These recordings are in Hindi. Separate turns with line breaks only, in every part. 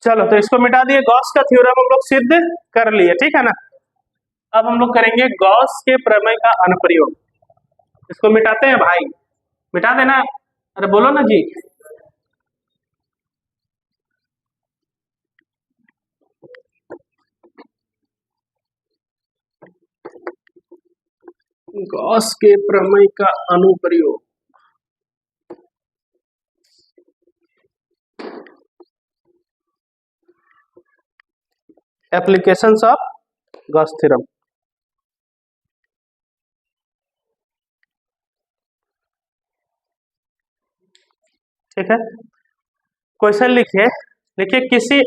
चलो तो इसको मिटा दिए, गॉस का थ्योरम हम लोग सिद्ध कर लिए, ठीक है ना। अब हम लोग करेंगे गॉस के प्रमेय का अनुप्रयोग। इसको मिटाते हैं भाई, मिटा देना, अरे बोलो ना जी। गॉस के प्रमेय का अनुप्रयोग। Applications of Gauss theorem. ठीक है, क्वेश्चन लिखिए किसी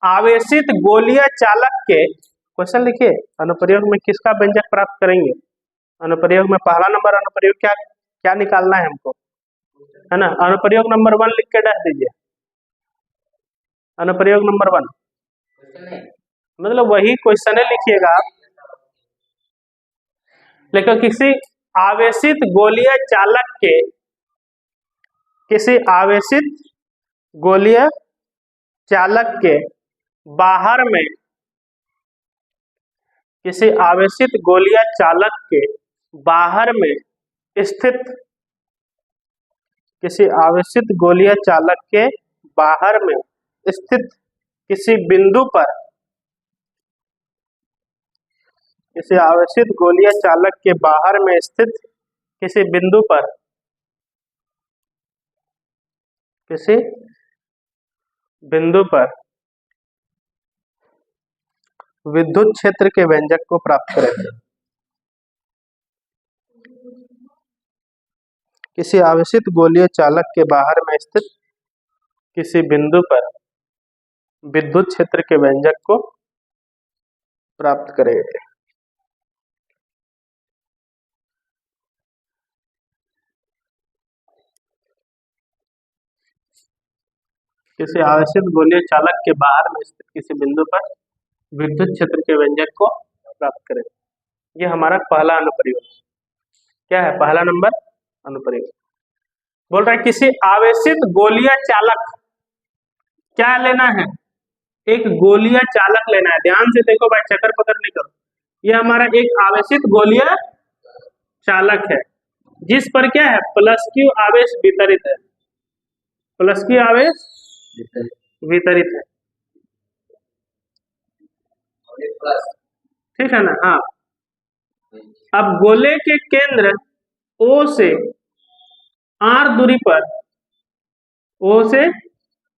आवेशित गोलीय चालक के, क्वेश्चन लिखिए अनुप्रयोग में किसका व्यंजक प्राप्त करेंगे। अनुप्रयोग में पहला नंबर अनुप्रयोग क्या क्या निकालना है हमको, है ना। अनुप्रयोग नंबर 1 लिख के डाल दीजिए। अनुप्रयोग नंबर 1 मतलब वही क्वेश्चन है, लिखिएगा आप। लेकिन किसी आवेशित गोलीय चालक के, किसी आवेशित गोलीय चालक के बाहर में, किसी आवेशित गोलीय चालक के बाहर में स्थित, किसी आवेशित गोलीय चालक के बाहर में स्थित किसी बिंदु पर, किसी आवेशित गोलीय चालक के बाहर में स्थित किसी बिंदु पर, किसी बिंदु पर विद्युत क्षेत्र के व्यंजक को प्राप्त करें। किसी आवेशित गोलीय चालक के बाहर में स्थित किसी बिंदु पर विद्युत क्षेत्र के व्यंजक को प्राप्त करेंगे। किसी आवेशित गोलीय चालक के बाहर में स्थित किसी बिंदु पर विद्युत क्षेत्र के व्यंजक को प्राप्त करें। ये हमारा पहला अनुप्रयोग। क्या है पहला नंबर अनुप्रयोग? बोल रहा है किसी आवेशित गोलीय चालक, क्या लेना है, एक गोलीय चालक लेना है। ध्यान से देखो भाई, चक्कर पकड़ नहीं करो। ये हमारा एक आवेशित गोलीय चालक है जिस पर क्या है, प्लस क्यू आवेश वितरित है, प्लस क्यू आवेश वितरित है, ठीक है ना। हाँ, अब गोले के केंद्र O से R दूरी पर, O से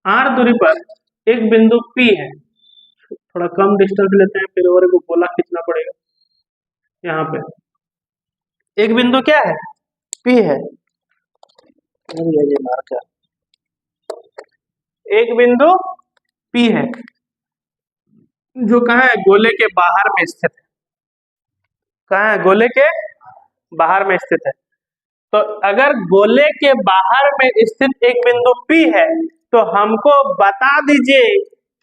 R दूरी पर एक बिंदु P है। थोड़ा कम डिस्टेंस लेते हैं, फिर और को गोला खींचना पड़ेगा। यहाँ पे एक बिंदु क्या है, P है। ये मार्क है, एक बिंदु P है जो कहाँ है, गोले के बाहर में स्थित है। कहाँ है, गोले के बाहर में स्थित है। तो अगर गोले के बाहर में स्थित एक बिंदु P है तो हमको बता दीजिए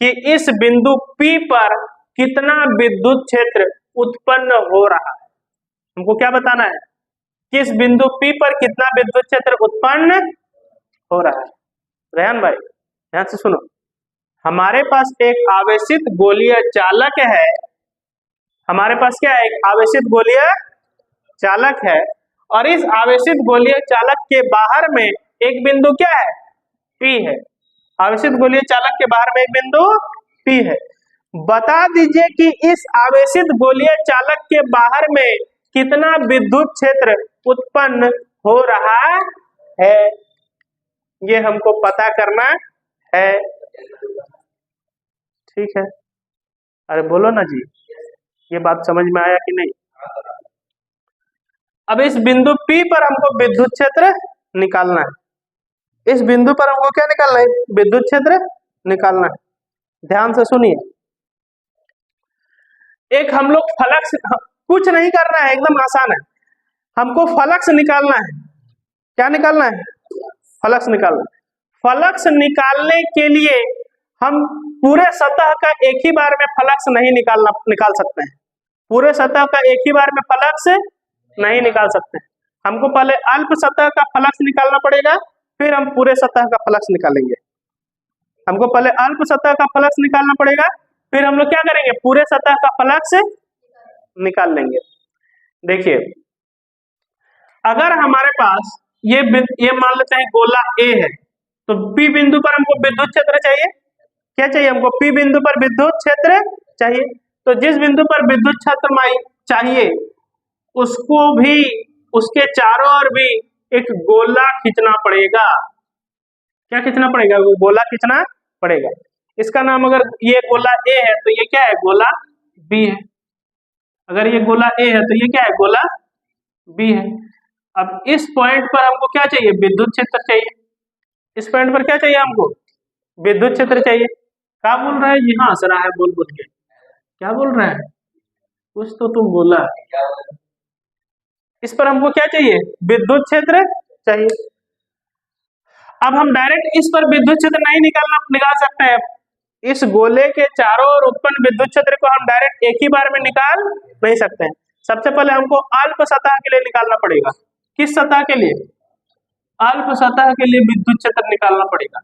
कि इस बिंदु P पर कितना विद्युत क्षेत्र उत्पन्न हो रहा है। हमको क्या बताना है, किस बिंदु P पर कितना विद्युत क्षेत्र उत्पन्न हो रहा है। रेहान भाई ध्यान से सुनो, हमारे पास एक आवेशित गोलीय चालक है, हमारे पास क्या है, एक आवेशित गोलीय चालक है, और इस आवेशित गोलीय चालक के बाहर में एक बिंदु क्या है, P है। आवेशित गोलीय चालक के बाहर में एक बिंदु P है। बता दीजिए कि इस आवेशित गोलीय चालक के बाहर में कितना विद्युत क्षेत्र उत्पन्न हो रहा है, ये हमको पता करना है, ठीक है। अरे बोलो ना जी, ये बात समझ में आया कि नहीं। अब इस बिंदु P पर हमको विद्युत क्षेत्र निकालना है। इस बिंदु पर हमको क्या निकालना है, विद्युत क्षेत्र निकालना है। ध्यान से सुनिए, एक हम लोग फ्लक्स, कुछ नहीं करना है, एकदम आसान है। हमको फ्लक्स निकालना है। क्या निकालना है, फ्लक्स निकालना है। फ्लक्स निकालने के लिए हम पूरे सतह का एक ही बार में फ्लक्स नहीं निकाल सकते हैं। पूरे सतह का एक ही बार में फ्लक्स नहीं निकाल सकते हैं। हमको पहले अल्प सतह का फ्लक्स निकालना पड़ेगा, फिर हम पूरे सतह का फ्लक्स निकालेंगे। हमको पहले अल्प सतह का फ्लक्स निकालना पड़ेगा, फिर हम लोग क्या करेंगे, पूरे सतह का फ्लक्स निकाल लेंगे। देखिए अगर हमारे पास ये मान लेते हैं गोला ए है, तो पी बिंदु पर हमको विद्युत क्षेत्र चाहिए। क्या चाहिए हमको, पी बिंदु पर विद्युत क्षेत्र चाहिए। तो जिस बिंदु पर विद्युत क्षेत्र चाहिए उसको भी, उसके चारों ओर भी एक गोला खींचना पड़ेगा। क्या खींचना पड़ेगा, वो गोला खींचना पड़ेगा। इसका नाम, अगर ये गोला ए है तो ये क्या है, गोला बी है। अगर ये गोला ए है तो ये क्या है, गोला बी है। अब इस पॉइंट पर हमको क्या चाहिए, विद्युत क्षेत्र चाहिए। इस पॉइंट पर क्या चाहिए हमको, विद्युत क्षेत्र चाहिए। क्या बोल रहा है जी, हाँ हंस रहा है बोल बोल के, क्या बोल रहा है, कुछ तो तुम बोला। इस पर हमको क्या चाहिए, विद्युत क्षेत्र चाहिए। अब हम डायरेक्ट इस पर विद्युत क्षेत्र नहीं निकाल सकते हैं। इस गोले के चारों ओर उत्पन्न विद्युत क्षेत्र को हम डायरेक्ट एक ही बार में निकाल नहीं सकते हैं। सबसे पहले हमको अल्प सतह के लिए निकालना पड़ेगा। किस सतह के लिए, अल्प सतह के लिए विद्युत क्षेत्र निकालना पड़ेगा।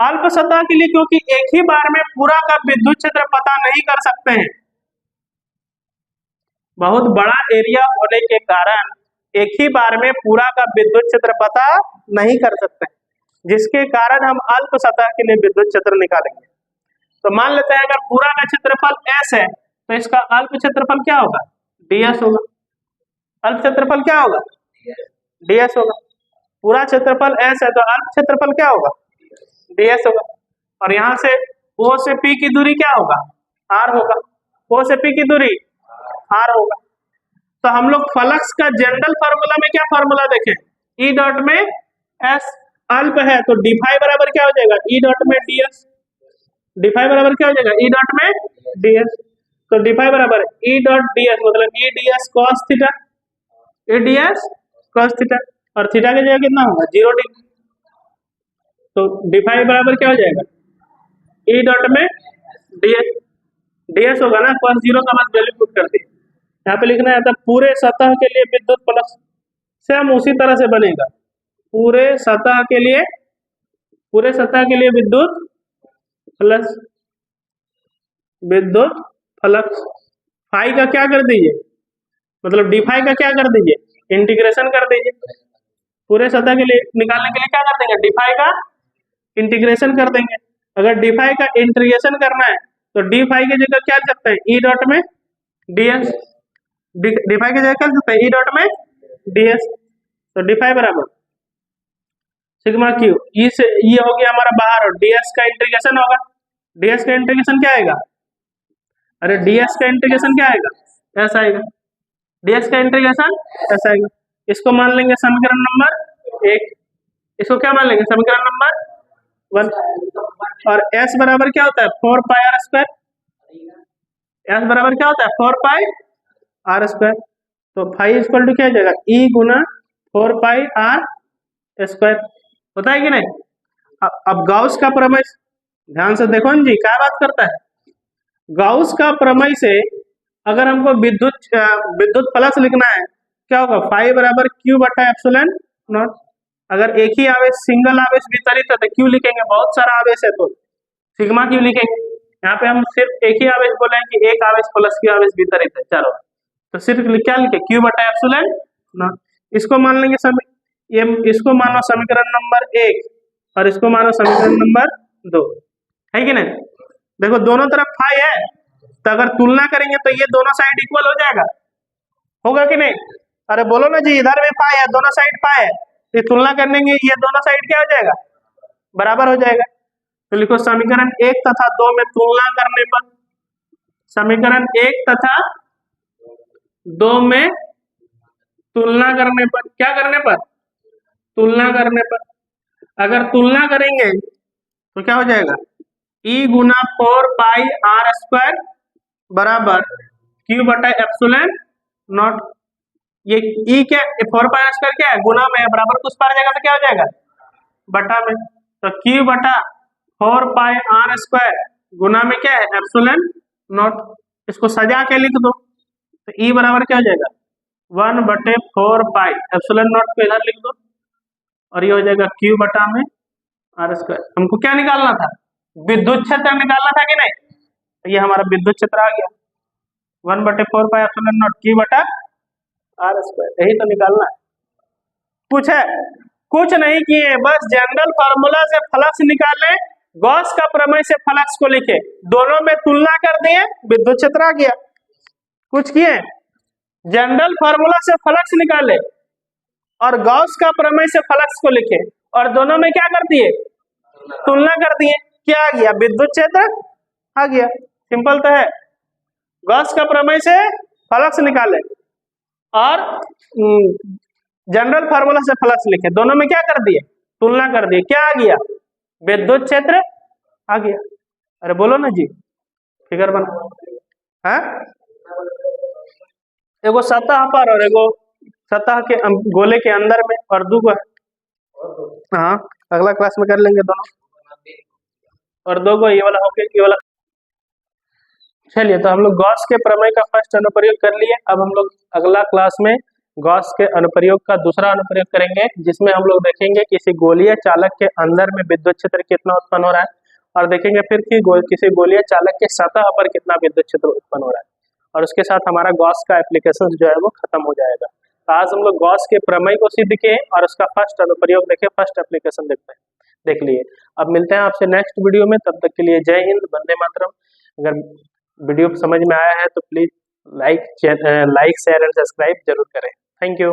अल्प सतह के लिए, क्योंकि एक ही बार में पूरा का विद्युत क्षेत्र पता नहीं कर सकते हैं। बहुत बड़ा एरिया होने के कारण एक ही बार में पूरा का विद्युत क्षेत्र पता नहीं कर सकते, जिसके कारण हम अल्प सतह के लिए विद्युत क्षेत्र निकालेंगे। तो मान लेते हैं अगर पूरा का क्षेत्रफल S है तो इसका अल्प क्षेत्रफल क्या होगा, ds होगा। अल्प क्षेत्रफल क्या होगा, ds होगा। पूरा क्षेत्रफल S है तो अल्प क्षेत्रफल क्या होगा, ds होगा। और यहाँ से O से P की दूरी क्या होगा, r होगा। O से P की दूरी r होगा। तो हम लोग फ्लक्स का जनरल फार्मूला में क्या फार्मूला देखें, E डॉट में S अल्प है तो डी फाई बराबर क्या हो जाएगा, E डॉट में ds। डी फाई बराबर क्या हो जाएगा, E डॉट में ds। तो डी फाई बराबर E डॉट ds, मतलब E ds cos theta, E ds cos theta, और थीटा की जगह कितना होगा, 0 डिग्री। तो डी फाई बराबर क्या हो जाएगा, E डॉट में ds होगा ना, cos 0 का बस वैल्यू पुट कर दी। यहाँ पे लिखना है था पूरे सतह के लिए विद्युत फ्लक्स, सेम उसी तरह से बनेगा। पूरे सतह के लिए विद्युत फ्लक्स, फाई का क्या कर दीजिए, मतलब डी फाई का क्या कर दीजिए, इंटीग्रेशन कर दीजिए। पूरे सतह के लिए निकालने के लिए क्या कर देंगे, डी फाई का इंटीग्रेशन कर देंगे। अगर डी फाई का इंटीग्रेशन करना है तो डी फाई की जगह क्या लिख सकते हैं, ई डॉट में ds। डी फाई की जगह क्या लिख सकते हैं, ई डॉट में ds। तो डी फाई बराबर सिग्मा क्यू, ई से ये हो गया हमारा बाहर, और ds का इंटीग्रेशन होगा। ds का इंटीग्रेशन क्या आएगा, अरे ds का इंटीग्रेशन क्या आएगा, ऐसा आएगा। ds का इंटीग्रेशन ऐसा आएगा। इसको मान लेंगे समीकरण नंबर 1, इसको क्या मान लेंगे, समीकरण नंबर 1। और s बराबर क्या होता है, 4 पाई r स्क्वायर। s बराबर क्या होता है, 4 पाई r स्क्वायर। तो फाई इक्वल टू क्या हो जाएगा, E गुना 4 पाई r स्क्वायर, होता है कि नहीं। अब गाउस का प्रमेय ध्यान से देखो जी, क्या बात करता है, गाउस का प्रमेय से अगर हमको विद्युत फ्लक्स लिखना है, क्या होगा, फाई बराबर Q बटा एप्सिलॉन नॉट। अगर एक ही आवेश, सिंगल आवेश वितरित है तो क्यू लिखेंगे, बहुत सारा आवेश है तो सिग्मा क्यू लिखेंगे। यहाँ पे हम सिर्फ एक ही आवेश बोले हैं कि एक आवेश प्लस क्यू आवेश वितरित है, चलो तो सिर्फ क्या लिखे, Q बटा एप्सिलॉन नॉट। इसको मान लेंगे इसको मानो समीकरण नंबर 1 और इसको मानो समीकरण नंबर 2, है कि नहीं। देखो दोनों तरफ फाई है, तो अगर तुलना करेंगे तो ये दोनों साइड इक्वल हो जाएगा, होगा कि नहीं। अरे बोलो ना जी, इधर भी फाई है, दोनों साइड फाई है, तो तुलना करने के ये दोनों साइड क्या हो जाएगा, बराबर हो जाएगा। तो लिखो समीकरण 1 तथा 2 में तुलना करने पर, समीकरण 1 तथा 2 में तुलना करने पर, क्या करने पर, तुलना करने पर, अगर तुलना करेंगे तो क्या हो जाएगा, E गुना 4 पाई r स्क्वायर बराबर Q बटा एप्सिलॉन नॉट। ये E क्या, 4 पाई r स्क्वायर क्या है, गुना में बराबर कुछ पार जाएगा तो क्या हो जाएगा, बटा में। तो Q बटा 4 पाई r स्क्वायर गुना में क्या है, एप्सिलॉन नॉट। इसको सजा के लिख दो तो E बराबर क्या हो जाएगा, 1/4 पाई एप्सिलॉन नॉट को इधर लिख दो, और ये हो जाएगा Q बटा में आर स्क्वायर। हमको क्या निकालना था? विद्युत क्षेत्र निकालना था कि नहीं? तो ये हमारा विद्युत क्षेत्र आ गया 1/4 पाई Q बटा आर स्क्वायर, यही तो निकालना है। कुछ है? कुछ नहीं किए, बस जनरल फार्मूला से फ्लक्स निकाले, गॉस का प्रमेय से फ्लक्स को लिखे, दोनों में तुलना कर दिए, विद्युत क्षेत्र आ गया। कुछ किए? जनरल फार्मूला से फ्लक्स निकाले और गॉस का प्रमेय से फ्लक्स को लिखे और दोनों में क्या कर दिए? तुलना कर दिए। क्या आ गया? विद्युत क्षेत्र आ गया। सिंपल तो है। गॉस का प्रमेय से फ्लक्स निकाले और जनरल फार्मूला से फ्लक्स लिखे, दोनों में क्या कर दिए? तुलना कर दिए। क्या आ गया? विद्युत क्षेत्र आ गया। अरे बोलो ना जी, फिगर बना। हाँ, एगो सतह पर और एगो सतह के गोले के अंदर में और दो को। हाँ, अगला क्लास में कर लेंगे दोनों। और दो को ये वाला हो गया, ये वाला। चलिए, तो हम लोग गॉस के प्रमेय का फर्स्ट अनुप्रयोग कर लिए। अब हम लोग अगला क्लास में गॉस के अनुप्रयोग का दूसरा अनुप्रयोग करेंगे, जिसमें हम लोग देखेंगे किसी गोलीय चालक के अंदर में विद्युत क्षेत्र कितना उत्पन्न हो रहा है, और देखेंगे फिर कि किसी गोलीय चालक के सतह पर कितना विद्युत क्षेत्र उत्पन्न हो रहा है, और उसके साथ हमारा गॉस का एप्लीकेशन जो है वो खत्म हो जाएगा। तो आज हम लोग गॉस के प्रमेय को सिद्ध किए और उसका फर्स्ट अनुप्रयोग देखे, फर्स्ट एप्लीकेशन देखते हैं, देख लिए। अब मिलते हैं आपसे नेक्स्ट वीडियो में, तब तक के लिए जय हिंद, वंदे मातरम। अगर वीडियो समझ में आया है तो please like share and subscribe जरूर करें। Thank you.